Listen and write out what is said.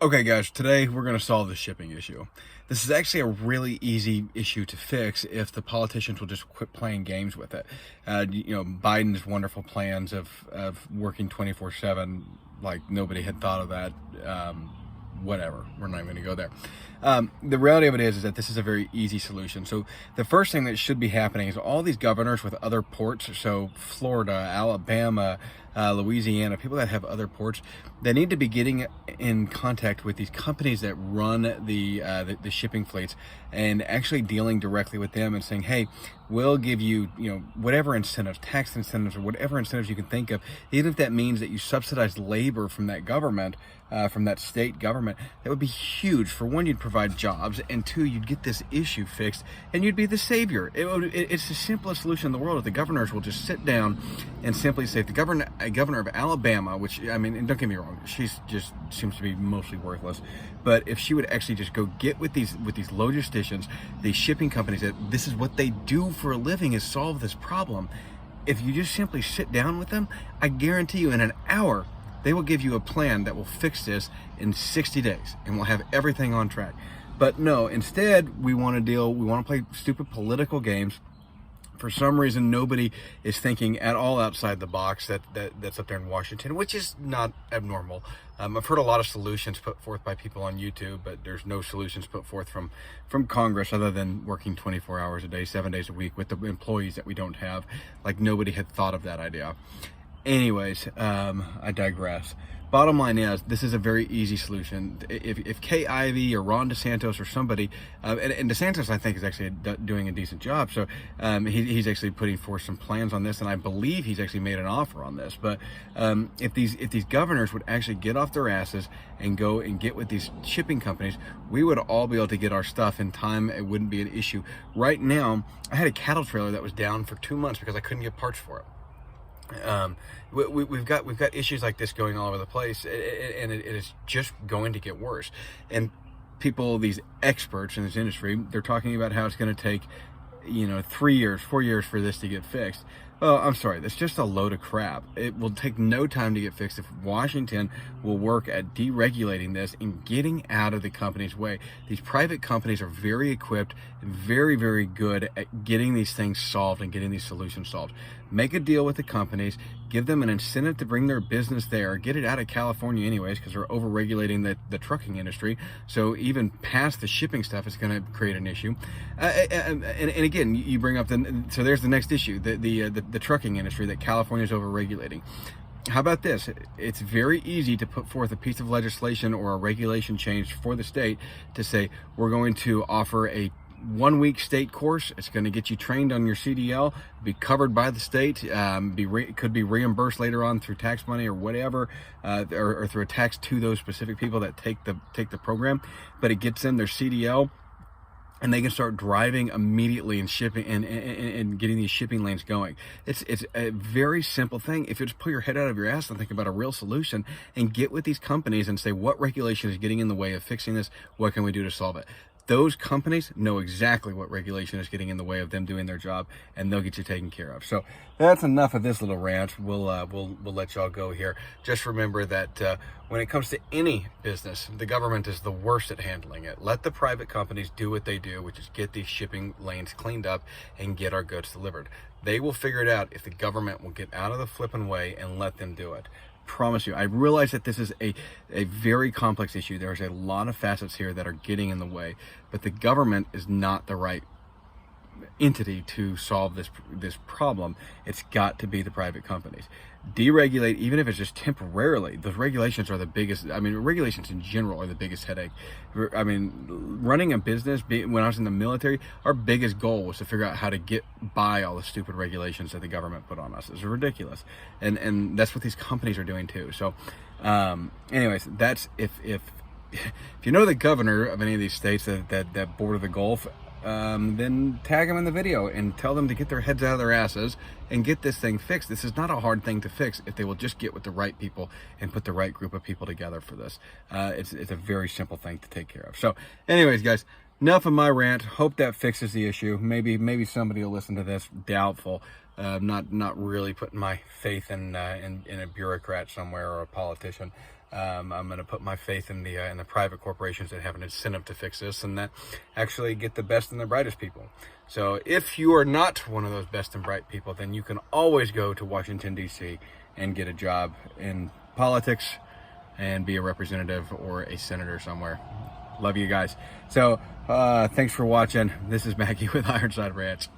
Okay guys, today we're going to solve the shipping issue. This is actually a really easy issue to fix if the politicians will just quit playing games with it. Biden's wonderful plans of working 24/7, like nobody had thought of that. Whatever, we're not even going to go there. The reality of it is that this is a very easy solution. So the first thing that should be happening is all these governors with other ports, so Florida, Alabama, Louisiana, people that have other ports, they need to be getting in contact with these companies that run the shipping fleets and actually dealing directly with them and saying, hey, we'll give you, whatever incentives, tax incentives, or whatever incentives you can think of, even if that means that you subsidize labor from that government, from that state government. That would be huge. For one, you'd provide jobs, and two, you'd get this issue fixed, and you'd be the savior. It's the simplest solution in the world if the governors will just sit down and simply say, the governor of Alabama, which, I mean, and don't get me wrong, she's just seems to be mostly worthless, but if she would actually just go get with these logisticians, these shipping companies, that this is what they do for a living, is solve this problem. If you just simply sit down with them, I guarantee you in an hour, they will give you a plan that will fix this in 60 days and will have everything on track. But no, instead, we want to play stupid political games. For some reason, nobody is thinking at all outside the box that's up there in Washington, which is not abnormal. I've heard a lot of solutions put forth by people on YouTube, but there's no solutions put forth from Congress other than working 24 hours a day, 7 days a week with the employees that we don't have. Like nobody had thought of that idea. Anyways, I digress. Bottom line is, this is a very easy solution. If Kay Ivey or Ron DeSantis or somebody, and DeSantis I think is actually doing a decent job, so he's actually putting forth some plans on this, and I believe he's actually made an offer on this. But if these governors would actually get off their asses and go and get with these shipping companies, we would all be able to get our stuff in time. It wouldn't be an issue. Right now, I had a cattle trailer that was down for 2 months because I couldn't get parts for it. We've got issues like this going all over the place, and it is just going to get worse. And people, these experts in this industry, they're talking about how it's going to take 3 years, 4 years for this to get fixed. Well, I'm sorry, that's just a load of crap. It will take no time to get fixed if Washington will work at deregulating this and getting out of the company's way. These private companies are very equipped and very, very good at getting these things solved and getting these solutions solved. Make a deal with the companies, give them an incentive to bring their business there, get it out of California anyways, because they're over-regulating the trucking industry. So even past the shipping stuff, it's going to create an issue. And again, you bring up so there's the next issue, the trucking industry that California is over-regulating. How about this? It's very easy to put forth a piece of legislation or a regulation change for the state to say, we're going to offer a 1 week state course. It's going to get you trained on your CDL, be covered by the state, could be reimbursed later on through tax money or whatever, or through a tax to those specific people that take the program. But it gets them their CDL, and they can start driving immediately and shipping and getting these shipping lanes going. It's a very simple thing. If you just pull your head out of your ass and think about a real solution and get with these companies and say, what regulation is getting in the way of fixing this? What can we do to solve it? Those companies know exactly what regulation is getting in the way of them doing their job, and they'll get you taken care of. So that's enough of this little rant. We'll let y'all go here. Just remember that when it comes to any business, the government is the worst at handling it. Let the private companies do what they do, which is get these shipping lanes cleaned up and get our goods delivered. They will figure it out if the government will get out of the flipping way and let them do it. Promise you. I realize that this is a very complex issue. There's a lot of facets here that are getting in the way, but the government is not the right entity to solve this problem. It's got to be the private companies. Deregulate, even if it's just temporarily. Those regulations are the biggest. I mean, regulations in general are the biggest headache. I mean, running a business, when I was in the military, our biggest goal was to figure out how to get by all the stupid regulations that the government put on us. It's ridiculous, and that's what these companies are doing too. So anyways, that's if you know the governor of any of these states that border the Gulf, then tag them in the video and tell them to get their heads out of their asses and get this thing fixed. This is not a hard thing to fix if they will just get with the right people and put the right group of people together for this. It's a very simple thing to take care of. So anyways, guys, enough of my rant. Hope that fixes the issue. Maybe somebody will listen to this. Doubtful. Not really putting my faith in a bureaucrat somewhere or a politician. I'm going to put my faith in the private corporations that have an incentive to fix this and that actually get the best and the brightest people. So if you are not one of those best and bright people, then you can always go to Washington, D.C. and get a job in politics and be a representative or a senator somewhere. Love you guys. So thanks for watching. This is Mackay with Ironside Ranch.